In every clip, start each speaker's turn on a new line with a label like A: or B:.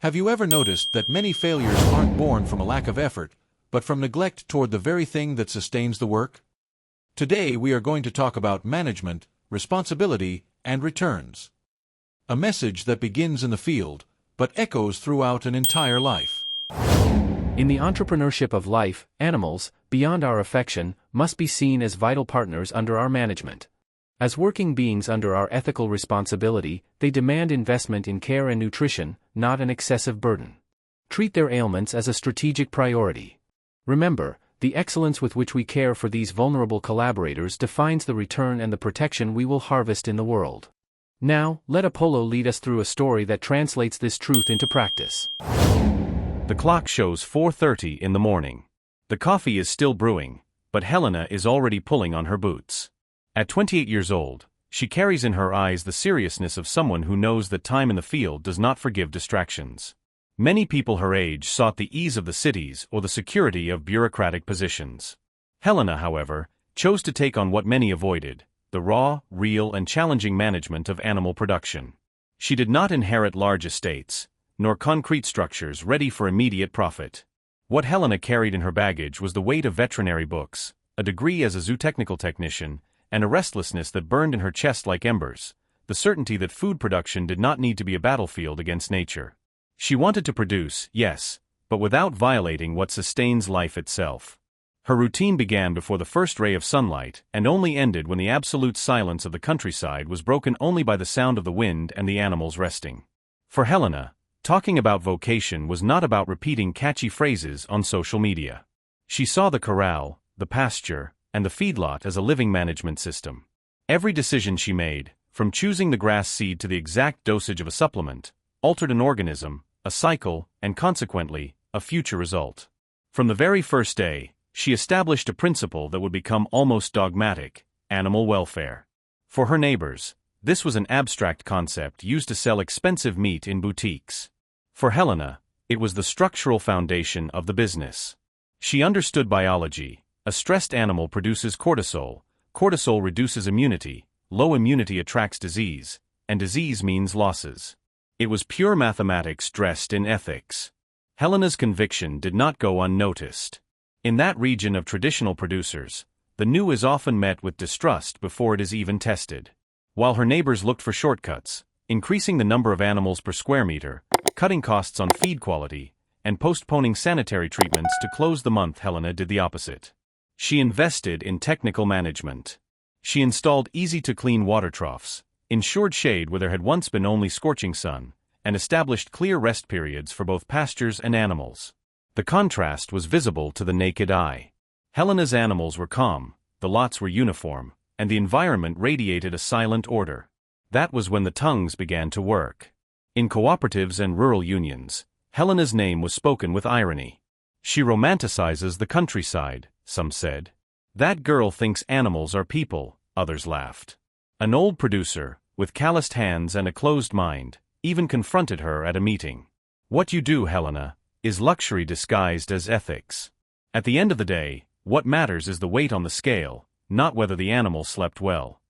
A: Have you ever noticed that many failures aren't born from a lack of effort, but from neglect toward the very thing that sustains the work? Today we are going to talk about management, responsibility, and returns. A message that begins in the field, but echoes throughout an entire life.
B: In the entrepreneurship of life, animals, beyond our affection, must be seen as vital partners under our management. As working beings under our ethical responsibility, they demand investment in care and nutrition, not an excessive burden. Treat their ailments as a strategic priority. Remember, the excellence with which we care for these vulnerable collaborators defines the return and the protection we will harvest in the world. Now, let Apolo lead us through a story that translates this truth into practice.
C: The clock shows 4:30 in the morning. The coffee is still brewing, but Helena is already pulling on her boots. At 28 years old, she carries in her eyes the seriousness of someone who knows that time in the field does not forgive distractions. Many people her age sought the ease of the cities or the security of bureaucratic positions. Helena, however, chose to take on what many avoided, the raw, real, and challenging management of animal production. She did not inherit large estates, nor concrete structures ready for immediate profit. What Helena carried in her baggage was the weight of veterinary books, a degree as a zootechnical technician, and a restlessness that burned in her chest like embers, the certainty that food production did not need to be a battlefield against nature. She wanted to produce, yes, but without violating what sustains life itself. Her routine began before the first ray of sunlight and only ended when the absolute silence of the countryside was broken only by the sound of the wind and the animals resting. For Helena, talking about vocation was not about repeating catchy phrases on social media. She saw the corral, the pasture, and the feedlot as a living management system. Every decision she made, from choosing the grass seed to the exact dosage of a supplement, altered an organism, a cycle, and consequently, a future result. From the very first day, she established a principle that would become almost dogmatic: animal welfare. For her neighbors, this was an abstract concept used to sell expensive meat in boutiques. For Helena, it was the structural foundation of the business. She understood biology. A stressed animal produces cortisol, cortisol reduces immunity, low immunity attracts disease, and disease means losses. It was pure mathematics dressed in ethics. Helena's conviction did not go unnoticed. In that region of traditional producers, the new is often met with distrust before it is even tested. While her neighbors looked for shortcuts, increasing the number of animals per square meter, cutting costs on feed quality, and postponing sanitary treatments to close the month, Helena did the opposite. She invested in technical management. She installed easy-to-clean water troughs, ensured shade where there had once been only scorching sun, and established clear rest periods for both pastures and animals. The contrast was visible to the naked eye. Helena's animals were calm, the lots were uniform, and the environment radiated a silent order. That was when the tongues began to work. In cooperatives and rural unions, Helena's name was spoken with irony. She romanticizes the countryside, some said. That girl thinks animals are people, others laughed. An old producer, with calloused hands and a closed mind, even confronted her at a meeting. What you do, Helena, is luxury disguised as ethics. At the end of the day, what matters is the weight on the scale, not whether the animal slept well.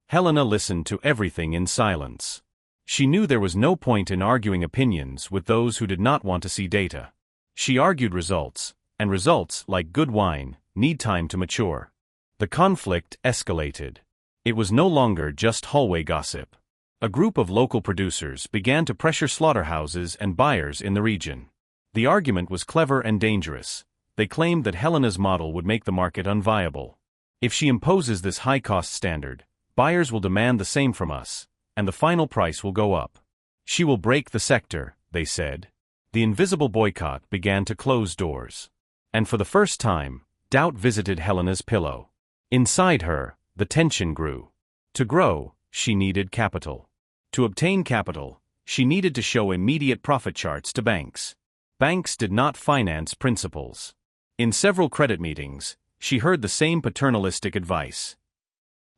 C: Helena listened to everything in silence. She knew there was no point in arguing opinions with those who did not want to see data. She argued results, and results, like good wine, need time to mature. The conflict escalated. It was no longer just hallway gossip. A group of local producers began to pressure slaughterhouses and buyers in the region. The argument was clever and dangerous. They claimed that Helena's model would make the market unviable. If she imposes this high-cost standard, buyers will demand the same from us, and the final price will go up. She will break the sector, they said. The invisible boycott began to close doors. And for the first time, doubt visited Helena's pillow. Inside her, the tension grew. To grow, she needed capital. To obtain capital, she needed to show immediate profit charts to banks. Banks did not finance principles. In several credit meetings, she heard the same paternalistic advice.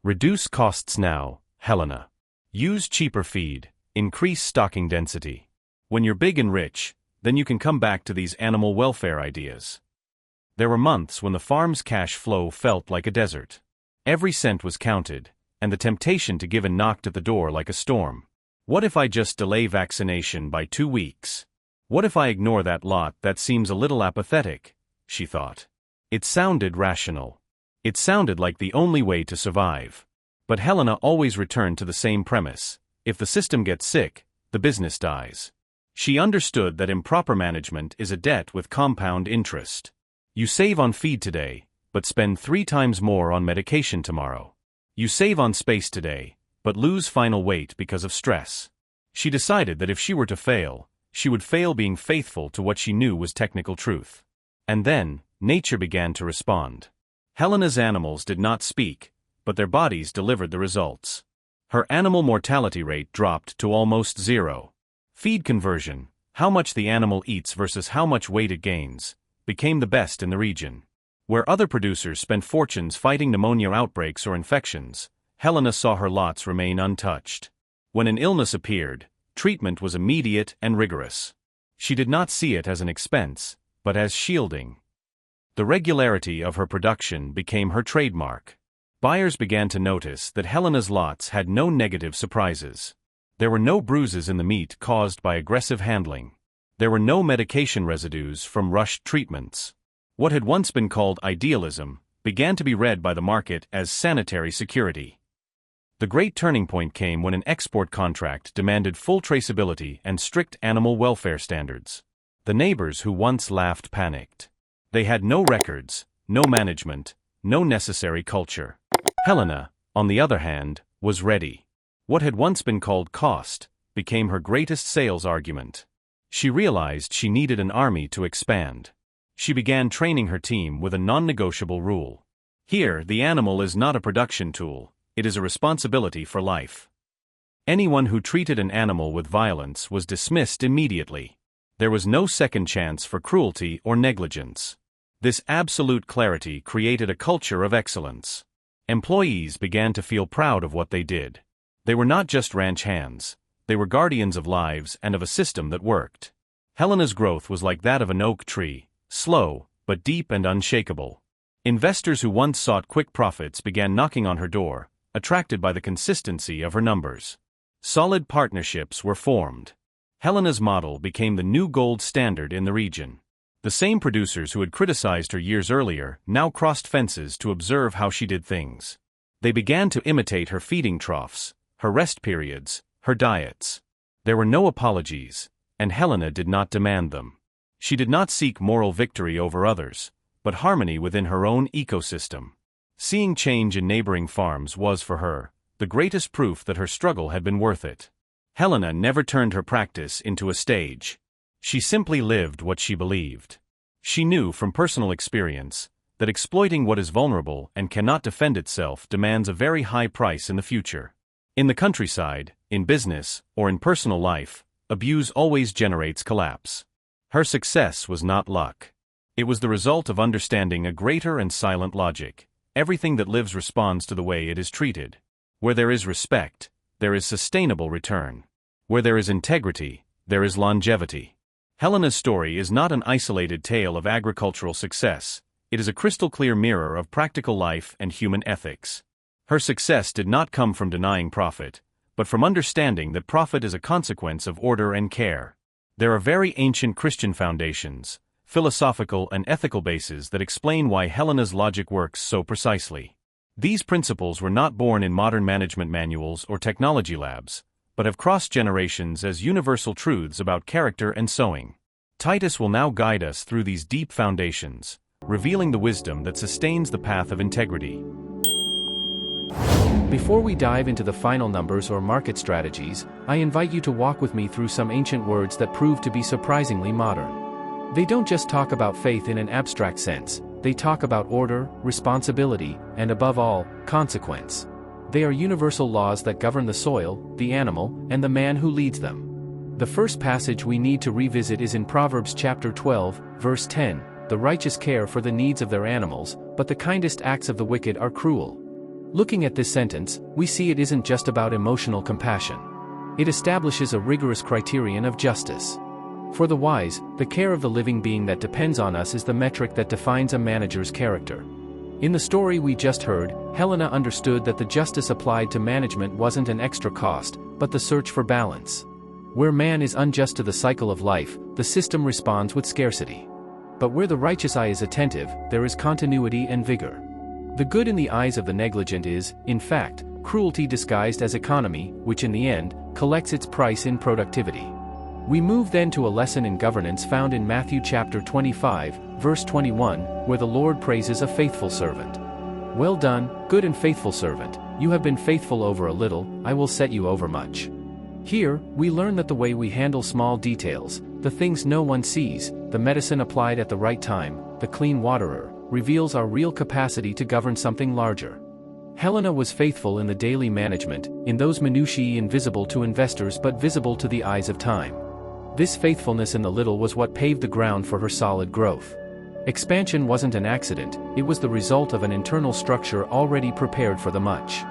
C: Reduce costs now, Helena. Use cheaper feed, increase stocking density. When you're big and rich, then you can come back to these animal welfare ideas. There were months when the farm's cash flow felt like a desert. Every cent was counted, and the temptation to give in knocked at the door like a storm. What if I just delay vaccination by 2 weeks? What if I ignore that lot that seems a little apathetic? She thought. It sounded rational. It sounded like the only way to survive. But Helena always returned to the same premise: if the system gets sick, the business dies. She understood that improper management is a debt with compound interest. You save on feed today, but spend 3 times more on medication tomorrow. You save on space today, but lose final weight because of stress. She decided that if she were to fail, she would fail being faithful to what she knew was technical truth. And then, nature began to respond. Helena's animals did not speak, but their bodies delivered the results. Her animal mortality rate dropped to almost 0. Feed conversion, how much the animal eats versus how much weight it gains, became the best in the region. Where other producers spent fortunes fighting pneumonia outbreaks or infections, Helena saw her lots remain untouched. When an illness appeared, treatment was immediate and rigorous. She did not see it as an expense, but as shielding. The regularity of her production became her trademark. Buyers began to notice that Helena's lots had no negative surprises. There were no bruises in the meat caused by aggressive handling. There were no medication residues from rushed treatments. What had once been called idealism began to be read by the market as sanitary security. The great turning point came when an export contract demanded full traceability and strict animal welfare standards. The neighbors who once laughed panicked. They had no records, no management, no necessary culture. Helena, on the other hand, was ready. What had once been called cost became her greatest sales argument. She realized she needed an army to expand. She began training her team with a non-negotiable rule. Here, the animal is not a production tool, it is a responsibility for life. Anyone who treated an animal with violence was dismissed immediately. There was no second chance for cruelty or negligence. This absolute clarity created a culture of excellence. Employees began to feel proud of what they did. They were not just ranch hands, they were guardians of lives and of a system that worked. Helena's growth was like that of an oak tree, slow, but deep and unshakable. Investors who once sought quick profits began knocking on her door, attracted by the consistency of her numbers. Solid partnerships were formed. Helena's model became the new gold standard in the region. The same producers who had criticized her years earlier now crossed fences to observe how she did things. They began to imitate her feeding troughs, her rest periods, her diets. There were no apologies, and Helena did not demand them. She did not seek moral victory over others, but harmony within her own ecosystem. Seeing change in neighboring farms was for her the greatest proof that her struggle had been worth it. Helena never turned her practice into a stage. She simply lived what she believed. She knew from personal experience that exploiting what is vulnerable and cannot defend itself demands a very high price in the future. In the countryside, in business, or in personal life, abuse always generates collapse. Her success was not luck. It was the result of understanding a greater and silent logic. Everything that lives responds to the way it is treated. Where there is respect, there is sustainable return. Where there is integrity, there is longevity. Helena's story is not an isolated tale of agricultural success. It is a crystal-clear mirror of practical life and human ethics. Her success did not come from denying profit, but from understanding that profit is a consequence of order and care. There are very ancient Christian foundations, philosophical and ethical bases that explain why Helena's logic works so precisely. These principles were not born in modern management manuals or technology labs, but have crossed generations as universal truths about character and sowing. Titus will now guide us through these deep foundations, revealing the wisdom that sustains the path of integrity.
B: Before we dive into the final numbers or market strategies, I invite you to walk with me through some ancient words that prove to be surprisingly modern. They don't just talk about faith in an abstract sense, they talk about order, responsibility, and above all, consequence. They are universal laws that govern the soil, the animal, and the man who leads them. The first passage we need to revisit is in Proverbs chapter 12, verse 10. The righteous care for the needs of their animals, but the kindest acts of the wicked are cruel. Looking at this sentence, we see it isn't just about emotional compassion. It establishes a rigorous criterion of justice. For the wise, the care of the living being that depends on us is the metric that defines a manager's character. In the story we just heard, Helena understood that the justice applied to management wasn't an extra cost, but the search for balance. Where man is unjust to the cycle of life, the system responds with scarcity. But where the righteous eye is attentive, there is continuity and vigor. The good in the eyes of the negligent is, in fact, cruelty disguised as economy, which in the end, collects its price in productivity. We move then to a lesson in governance found in Matthew chapter 25, verse 21, where the Lord praises a faithful servant. Well done, good and faithful servant, you have been faithful over a little, I will set you over much. Here, we learn that the way we handle small details, the things no one sees, the medicine applied at the right time, the clean waterer, reveals our real capacity to govern something larger. Helena was faithful in the daily management, in those minutiae invisible to investors but visible to the eyes of time. This faithfulness in the little was what paved the ground for her solid growth. Expansion wasn't an accident, it was the result of an internal structure already prepared for the much.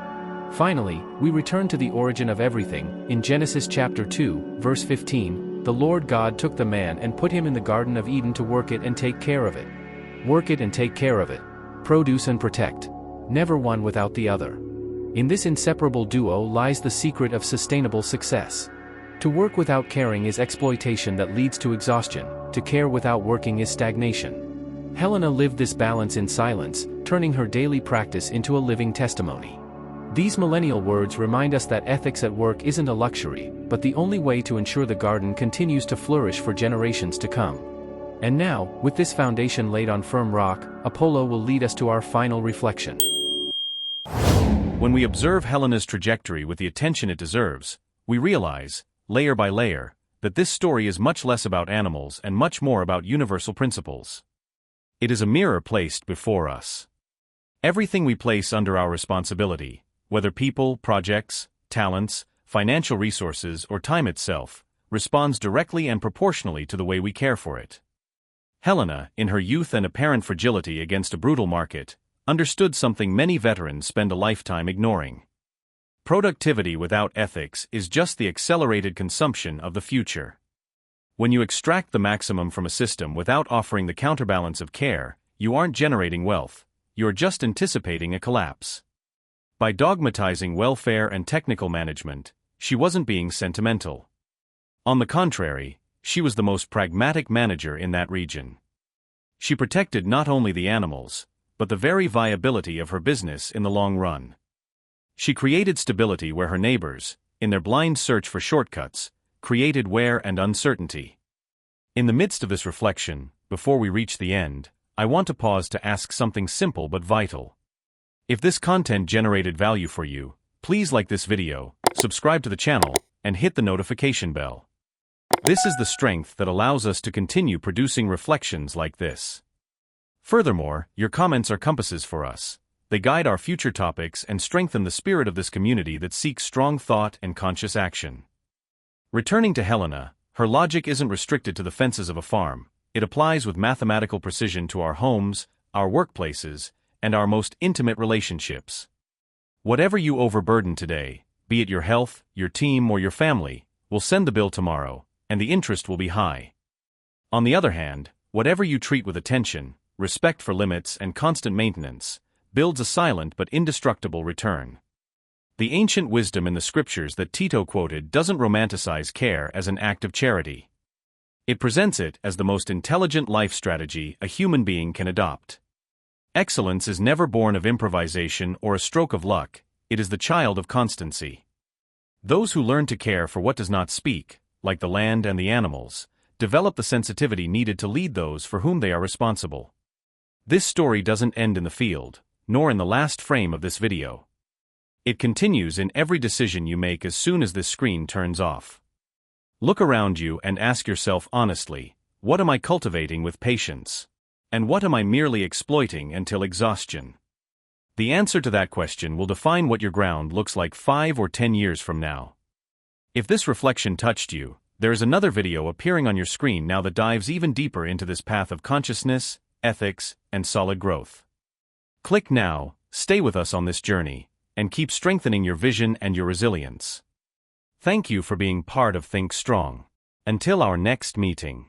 B: Finally, we return to the origin of everything. In Genesis chapter 2, verse 15, the Lord God took the man and put him in the Garden of Eden to work it and take care of it. Work it and take care of it. Produce and protect. Never one without the other. In this inseparable duo lies the secret of sustainable success. To work without caring is exploitation that leads to exhaustion, to care without working is stagnation. Helena lived this balance in silence, turning her daily practice into a living testimony. These millennial words remind us that ethics at work isn't a luxury, but the only way to ensure the garden continues to flourish for generations to come. And now, with this foundation laid on firm rock, Apolo will lead us to our final reflection.
C: When we observe Helena's trajectory with the attention it deserves, we realize, layer by layer, that this story is much less about animals and much more about universal principles. It is a mirror placed before us. Everything we place under our responsibility, whether people, projects, talents, financial resources, or time itself, responds directly and proportionally to the way we care for it. Helena, in her youth and apparent fragility against a brutal market, understood something many veterans spend a lifetime ignoring. Productivity without ethics is just the accelerated consumption of the future. When you extract the maximum from a system without offering the counterbalance of care, you aren't generating wealth, you're just anticipating a collapse. By dogmatizing welfare and technical management, she wasn't being sentimental. On the contrary, she was the most pragmatic manager in that region. She protected not only the animals, but the very viability of her business in the long run. She created stability where her neighbors, in their blind search for shortcuts, created wear and uncertainty. In the midst of this reflection, before we reach the end, I want to pause to ask something simple but vital. If this content generated value for you, please like this video, subscribe to the channel, and hit the notification bell. This is the strength that allows us to continue producing reflections like this. Furthermore, your comments are compasses for us. They guide our future topics and strengthen the spirit of this community that seeks strong thought and conscious action. Returning to Helena, her logic isn't restricted to the fences of a farm. It applies with mathematical precision to our homes, our workplaces, and our most intimate relationships. Whatever you overburden today, be it your health, your team, or your family, will send the bill tomorrow, and the interest will be high. On the other hand, whatever you treat with attention, respect for limits, and constant maintenance, builds a silent but indestructible return. The ancient wisdom in the scriptures that Tito quoted doesn't romanticize care as an act of charity. It presents it as the most intelligent life strategy a human being can adopt. Excellence is never born of improvisation or a stroke of luck, it is the child of constancy. Those who learn to care for what does not speak, like the land and the animals, develop the sensitivity needed to lead those for whom they are responsible. This story doesn't end in the field, nor in the last frame of this video. It continues in every decision you make as soon as this screen turns off. Look around you and ask yourself honestly, what am I cultivating with patience? And what am I merely exploiting until exhaustion? The answer to that question will define what your ground looks like 5 or 10 years from now. If this reflection touched you, there is another video appearing on your screen now that dives even deeper into this path of consciousness, ethics, and solid growth. Click now, stay with us on this journey, and keep strengthening your vision and your resilience. Thank you for being part of Think Strong. Until our next meeting.